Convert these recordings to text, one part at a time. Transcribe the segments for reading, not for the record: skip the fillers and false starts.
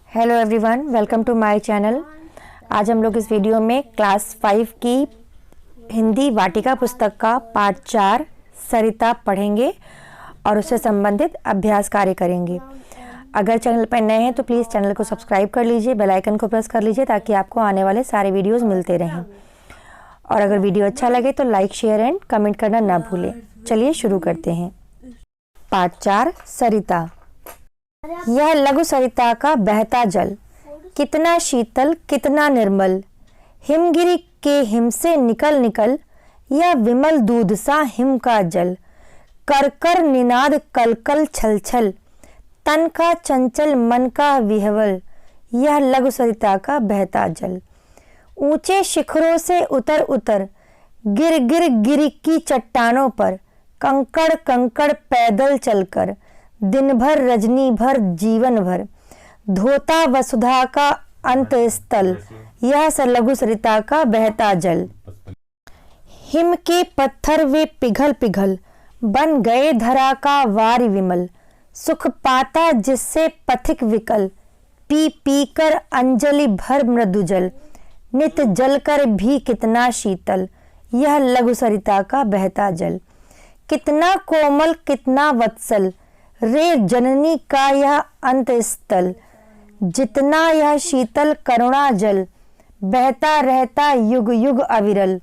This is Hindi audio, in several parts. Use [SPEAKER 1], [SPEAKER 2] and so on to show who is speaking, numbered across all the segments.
[SPEAKER 1] Hello everyone, welcome to my channel. आज हम लोग इस वीडियो में क्लास 5 की हिंदी वाटिका पुस्तक का पाठ 4 सरिता पढ़ेंगे और उससे संबंधित अभ्यास कार्य करेंगे। अगर चैनल पर नए हैं तो प्लीज़ चैनल को सब्सक्राइब कर लीजिए, बेल आइकन को प्रेस कर लीजिए ताकि आपको आने वाले सारे वीडियोस मिलते रहें। और अगर वीडियो अच्छा लगे तो लाइक, शेयर एंड कमेंट करना ना भूलें। चलिए शुरू करते हैं। पाठ 4 सरिता। यह लघु सरिता का बहता जल कितना शीतल कितना निर्मल, हिमगिरी के हिम से निकल निकल, यह विमल दूध सा हिम का जल, कर कर निनाद कल कल छल छल, तन का चंचल मन का विह्वल, यह लघु सरिता का बहता जल। ऊंचे शिखरों से उतर उतर, गिर गिर गिरी की चट्टानों पर, कंकड़ कंकड़ पैदल चलकर, दिन भर रजनी भर जीवन भर, धोता वसुधा का अंत स्थल, यह लघु सरिता का बहता जल। हिम के पत्थर वे पिघल पिघल, बन गए धरा का वारि विमल, सुख पाता जिससे पथिक विकल, पी पी कर अंजलि भर मृदु जल, नित जल कर भी कितना शीतल, यह लघु सरिता का बहता जल। कितना कोमल कितना वत्सल, रे जननी का यह अंत स्थल, जितना यह शीतल करुणा जल, बहता रहता युग युग अविरल,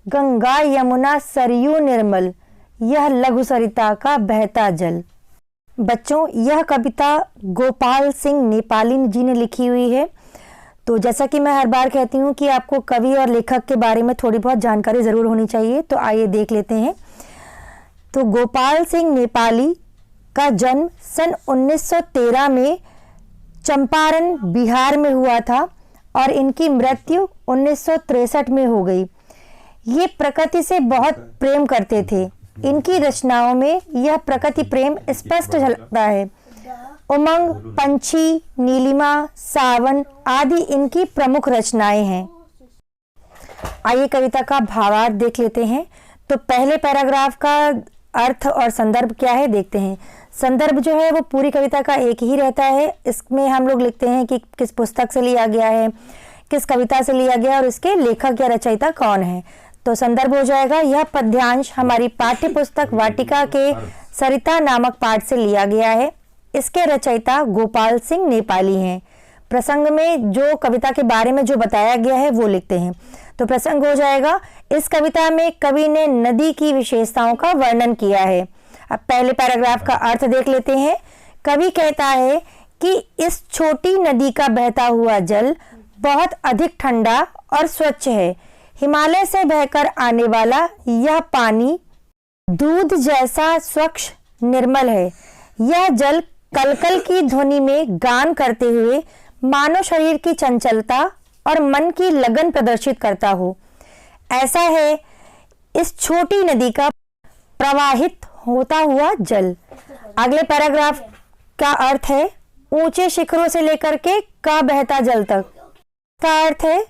[SPEAKER 1] गंगा यमुना सरयू निर्मल, यह लघु सरिता का बहता जल। बच्चों, यह कविता गोपाल सिंह नेपाली जी ने लिखी हुई है। तो जैसा कि मैं हर बार कहती हूँ कि आपको कवि और लेखक के बारे में थोड़ी बहुत जानकारी ज़रूर होनी चाहिए, तो आइए देख लेते हैं। तो गोपाल सिंह नेपाली का जन्म सन 1913 में चंपारण बिहार में हुआ था और इनकी मृत्यु 1963 में हो गई। ये प्रकृति से बहुत प्रेम करते थे। इनकी रचनाओं में यह प्रकृति प्रेम स्पष्ट झलकता है। उमंग, पंछी, नीलिमा, सावन आदि इनकी प्रमुख रचनाएं हैं। आइए कविता का भावार्थ देख लेते हैं। तो पहले पैराग्राफ का अर्थ और संदर्भ क्या है देखते हैं। संदर्भ जो है वो पूरी कविता का एक ही रहता है। इसमें हम लोग लिखते हैं कि किस पुस्तक से लिया गया है, किस कविता से लिया गया और इसके लेखक या रचयिता कौन है। तो संदर्भ हो जाएगा, यह पद्यांश हमारी पाठ्य पुस्तक वाटिका के सरिता नामक पाठ से लिया गया है। इसके रचयिता गोपाल सिंह नेपाली हैं। प्रसंग में जो कविता के बारे में जो बताया गया है वो लिखते हैं। तो प्रसंग हो जाएगा, इस कविता में कवि ने नदी की विशेषताओं का वर्णन किया है। अब पहले पैराग्राफ का अर्थ देख लेते हैं। कवि कहता है कि इस छोटी नदी का बहता हुआ जल बहुत अधिक ठंडा और स्वच्छ है। हिमालय से बहकर आने वाला यह पानी दूध जैसा स्वच्छ निर्मल है। यह जल कलकल की ध्वनि में गान करते हुए मानव शरीर की चंचलता और मन की लगन प्रदर्शित करता हो। ऐसा है इस छोटी नदी का प्रवाहित होता हुआ जल। अगले पैराग्राफ का अर्थ है, ऊंचे शिखरों से लेकर के का बहता जल तक। का अर्थ है,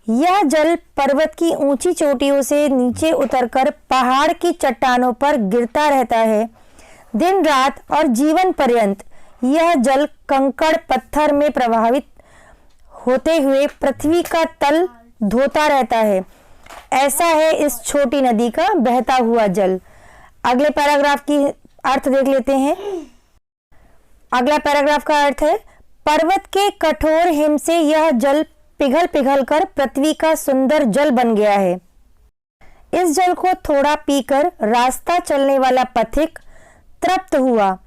[SPEAKER 1] यह जल पर्वत की ऊंची चोटियों से नीचे उतरकर पहाड़ की चट्टानों पर गिरता रहता है। दिन रात और जीवन पर्यंत यह जल कंकड़ पत्थर में प्रभावित होते हुए पृथ्वी का तल धोता रहता है। ऐसा है इस छोटी नदी का बहता हुआ जल। अगले पैराग्राफ की अर्थ देख लेते हैं। अगला पैराग्राफ का अर्थ है, पर्वत के कठोर हिम से यह जल पिघल पिघल कर पृथ्वी का सुंदर जल बन गया है। इस जल को थोड़ा पीकर रास्ता चलने वाला पथिक तृप्त हुआ।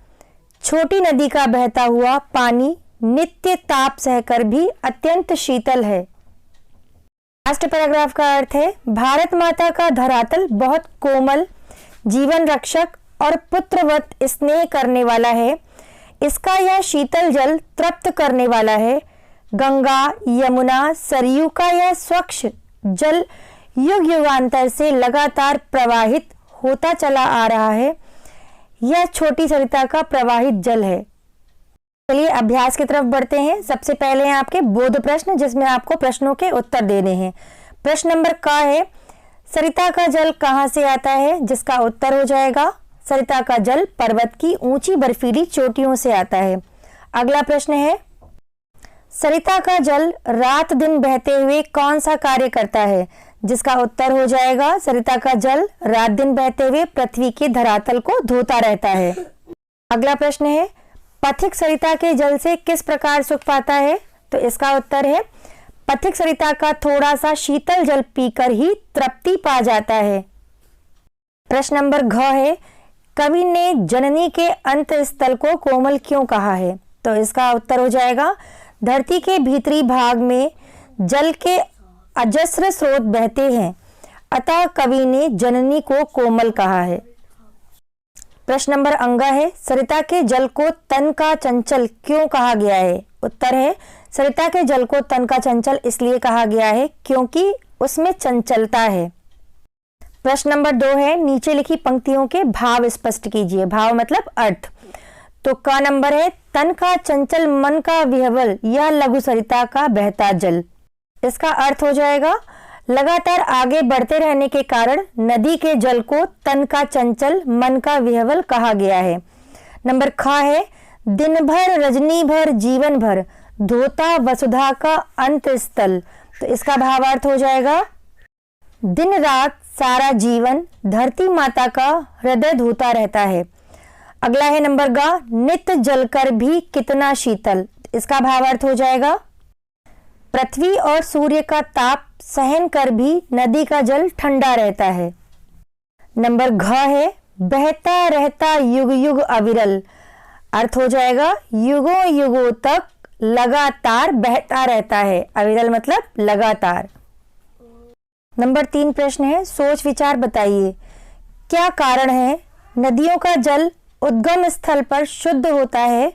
[SPEAKER 1] छोटी नदी का बहता हुआ पानी नित्य ताप सहकर भी अत्यंत शीतल है। लास्ट पैराग्राफ का अर्थ है, भारत माता का धरातल बहुत कोमल, जीवन रक्षक और पुत्रवत स्नेह करने वाला है। इसका यह शीतल जल तृप्त करने वाला है। गंगा, यमुना, सरयू का यह स्वच्छ जल युग युगांतर से लगातार प्रवाहित होता चला आ रहा है। यह छोटी सरिता का प्रवाहित जल है। चलिए अभ्यास की तरफ बढ़ते हैं। सबसे पहले हैं आपके बोध प्रश्न, जिसमें आपको प्रश्नों के उत्तर देने हैं। प्रश्न नंबर का है, सरिता का जल कहाँ से आता है, जिसका उत्तर हो जाएगा, सरिता का जल पर्वत की ऊंची बर्फीली चोटियों से आता है। अगला प्रश्न है, सरिता का जल रात दिन बहते हुए कौन सा कार्य करता है? जिसका उत्तर हो जाएगा सरिता का जल रात दिन बहते हुए पृथ्वी के धरातल को धोता रहता है। अगला प्रश्न है, पथिक सरिता के जल से किस प्रकार सुख पाता है? तो इसका उत्तर है पथिक सरिता का थोड़ा सा शीतल जल पीकर ही तृप्ति पा जाता है। प्रश्न नंबर घ है, कवि ने जननी के अंत स्थल को कोमल क्यों कहा है? तो इसका उत्तर हो जाएगा धरती के भीतरी भाग में जल के अजस्र स्रोत बहते हैं, अतः कवि ने जननी को कोमल कहा है। प्रश्न नंबर अंगा है, सरिता के जल को तन का चंचल क्यों कहा गया है? उत्तर है सरिता के जल को तन का चंचल इसलिए कहा गया है क्योंकि उसमें चंचलता है। प्रश्न नंबर 2 है, नीचे लिखी पंक्तियों के भाव स्पष्ट कीजिए। भाव मतलब अर्थ। तो का नंबर है, तन का चंचल मन का विह्वल यह लघु सरिता का बहता जल। इसका अर्थ हो जाएगा लगातार आगे बढ़ते रहने के कारण नदी के जल को तन का चंचल मन का विह्वल कहा गया है। नंबर ख है, दिन भर रजनी भर जीवन भर धोता वसुधा का अंत स्थल। तो इसका भावार्थ हो जाएगा दिन रात सारा जीवन धरती माता का हृदय धोता रहता है। अगला है नंबर ग, नित जलकर भी कितना शीतल। इसका भावार्थ हो जाएगा पृथ्वी और सूर्य का ताप सहन कर भी नदी का जल ठंडा रहता है। नंबर घ है, बहता रहता युग युग अविरल। अर्थ हो जाएगा युगों युगों तक लगातार बहता रहता है। अविरल मतलब लगातार। नंबर 3 प्रश्न है, सोच विचार बताइए क्या कारण है नदियों का जल उद्गम स्थल पर शुद्ध होता है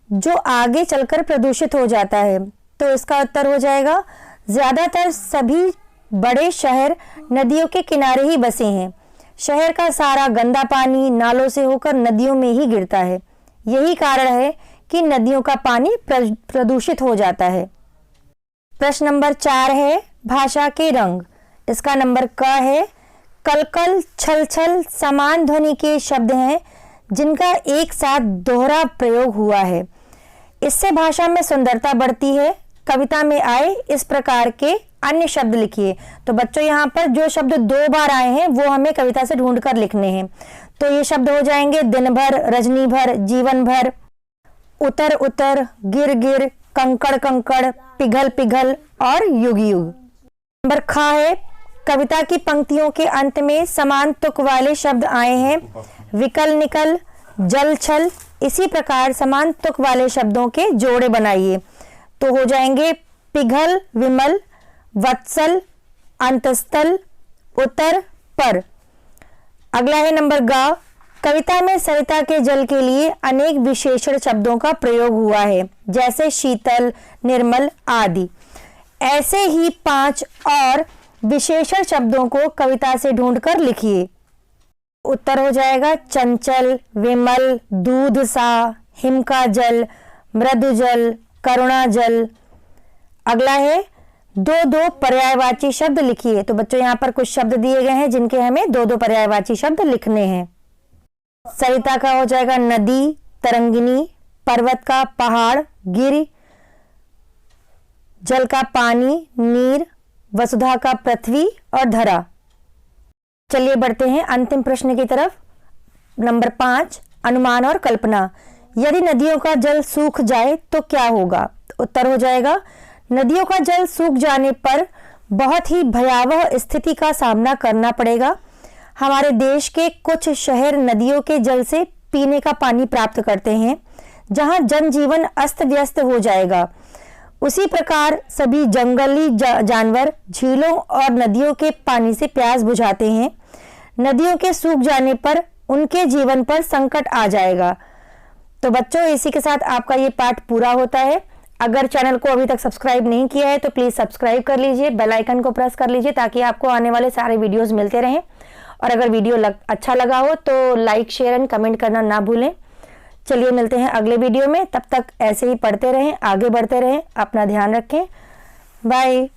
[SPEAKER 1] जो आगे चलकर प्रदूषित हो जाता है? तो इसका उत्तर हो जाएगा ज्यादातर सभी बड़े शहर नदियों के किनारे ही बसे हैं। शहर का सारा गंदा पानी नालों से होकर नदियों में ही गिरता है। यही कारण है कि नदियों का पानी प्रदूषित हो जाता है। प्रश्न नंबर 4 है, भाषा के रंग। इसका नंबर क है, कलकल छल छल समान ध्वनि के शब्द हैं जिनका एक साथ दोहरा प्रयोग हुआ है। इससे भाषा में सुंदरता बढ़ती है। कविता में आए इस प्रकार के अन्य शब्द लिखिए। तो बच्चों यहाँ पर जो शब्द 2 बार आए हैं वो हमें कविता से ढूंढकर लिखने हैं। तो ये शब्द हो जाएंगे दिन भर, रजनी भर, जीवन भर, उतर उतर, गिर गिर, कंकड़ कंकड़, पिघल पिघल और युग युग। नंबर ख है, कविता की पंक्तियों के अंत में समान तुक वाले शब्द आए हैं। विकल निकल, जल छल। इसी प्रकार समान तुक वाले शब्दों के जोड़े बनाइए। तो हो जाएंगे पिघल विमल, वत्सल, अंतस्थल, उतर, पर। अगला है नंबर ग, कविता में सरिता के जल के लिए अनेक विशेषण शब्दों का प्रयोग हुआ है जैसे शीतल, निर्मल आदि। ऐसे ही 5 और विशेषण शब्दों को कविता से ढूंढकर लिखिए। उत्तर हो जाएगा चंचल, विमल, दूध सा, हिम का जल, मृदु जल, करुणा जल। अगला है 2-2 पर्यायवाची शब्द लिखिए। तो बच्चों यहाँ पर कुछ शब्द दिए गए हैं जिनके हमें 2-2 पर्यायवाची शब्द लिखने हैं। सरिता का हो जाएगा नदी, तरंगिनी, पर्वत का पहाड़, गिर, जल का पानी, नीर, वसुधा का पृथ्वी और धरा। चलिए बढ़ते हैं अंतिम प्रश्न की तरफ। नंबर 5, अनुमान और कल्पना। यदि नदियों का जल सूख जाए तो क्या होगा? उत्तर हो जाएगा नदियों का जल सूख जाने पर बहुत ही भयावह स्थिति का सामना करना पड़ेगा। हमारे देश के कुछ शहर नदियों के जल से पीने का पानी प्राप्त करते हैं, जहां जनजीवन अस्त व्यस्त हो जाएगा। उसी प्रकार सभी जंगली जानवर झीलों और नदियों के पानी से प्यास बुझाते हैं। नदियों के सूख जाने पर उनके जीवन पर संकट आ जाएगा। तो बच्चों इसी के साथ आपका ये पाठ पूरा होता है। अगर चैनल को अभी तक सब्सक्राइब नहीं किया है तो प्लीज़ सब्सक्राइब कर लीजिए, बेल आइकन को प्रेस कर लीजिए ताकि आपको आने वाले सारे वीडियोस मिलते रहें। और अगर वीडियो अच्छा लगा हो तो लाइक, शेयर एंड कमेंट करना ना भूलें। चलिए मिलते हैं अगले वीडियो में। तब तक ऐसे ही पढ़ते रहें, आगे बढ़ते रहें, अपना ध्यान रखें। बाय।